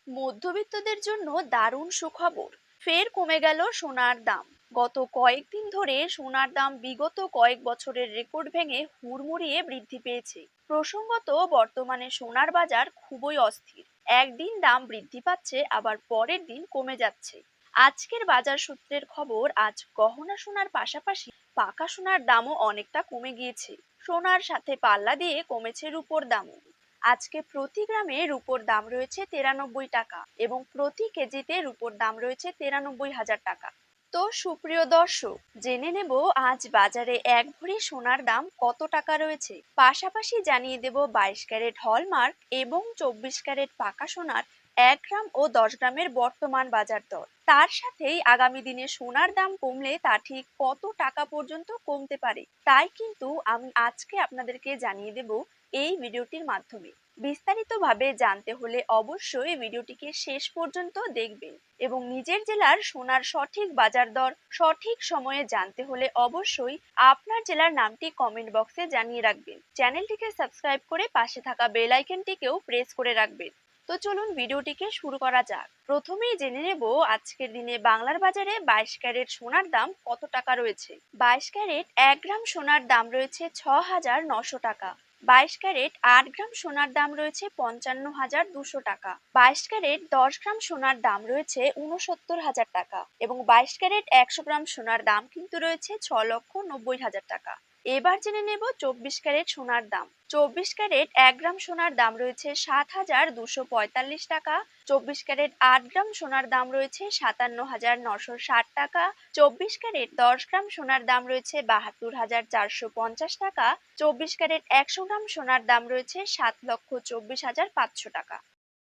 মধ্যবিত্তদের জন্য দারুণ সুখবর। ফের কমে গেল সোনার দাম। গত কয়েকদিন ধরে সোনার দাম বিগত কয়েক বছরের রেকর্ড ভেঙে হুড়মুড়িয়ে বৃদ্ধি পেয়েছে। প্রসঙ্গত, বর্তমানে সোনার বাজার খুবই অস্থির। একদিন দাম বৃদ্ধি পাচ্ছে, আবার পরের দিন কমে যাচ্ছে। আজকের বাজার সূত্রের খবর, আজ গহনা সোনার পাশাপাশি পাকা সোনার দামও অনেকটা কমে গিয়েছে। সোনার সাথে পাল্লা দিয়ে কমেছে রূপোর দামও। আজকে প্রতি গ্রামে রূপোর দাম রয়েছে 93 টাকা এবং প্রতি কেজিতে রূপোর দাম রয়েছে 93,000 টাকা। তো সুপ্রিয় দর্শক, জেনে নেব আজ বাজারে এক ভরি সোনার দাম কত টাকা রয়েছে। পাশাপাশি জানিয়ে দেব 22 ক্যারেট হলমার্ক এবং 24 ক্যারেট পাকা সোনার 1 গ্রাম ও 10 গ্রামের বর্তমান বাজার দর। তার সাথেই আগামী দিনে সোনার দাম কমলে তা ঠিক কত টাকা পর্যন্ত কমতে পারে, তাই কিন্তু আমি আজকে আপনাদেরকে জানিয়ে দেব এই ভিডিওটির মাধ্যমে। বিস্তারিতভাবে জানতে হলে অবশ্যই ভিডিওটিকে শেষ পর্যন্ত দেখবেন এবং নিজের জেলার সোনার সঠিক বাজার দর সঠিক সময়ে জানতে হলে অবশ্যই আপনার জেলার নামটি কমেন্ট বক্সে জানিয়ে রাখবেন। চ্যানেলটিকে সাবস্ক্রাইব করে পাশে থাকা বেল আইকনটিকেও প্রেস করে রাখবেন। তো চলুন ভিডিওটিকে শুরু করা যাক। প্রথমেই জেনে নেব আজকের দিনে বাংলার বাজারে 22 ক্যারেট সোনার দাম কত টাকা রয়েছে। 22 ক্যারেট 1 গ্রাম সোনার দাম রয়েছে 6,900 টাকা। 22 ক্যারেট 8 গ্রাম সোনার দাম রয়েছে 55,200 টাকা। 22 ক্যারেট 10 গ্রাম সোনার দাম রয়েছে 69,000 টাকা এবং 22 ক্যারেট 100 গ্রাম সোনার দাম কিন্তু রয়েছে 6,90,000 টাকা। এবার জেনে নেব 24 ক্যারেট সোনার দাম। 24 ক্যারেট 1 গ্রাম সোনার দাম রয়েছে 7,245 টাকা। 24 ক্যারেট 8 গ্রাম সোনার দাম রয়েছে 57,960 টাকা। 24 ক্যারেট 10 গ্রাম সোনার দাম রয়েছে 72,450 টাকা। 24 ক্যারেট 100 গ্রাম সোনার দাম রয়েছে 7,24,500 টাকা।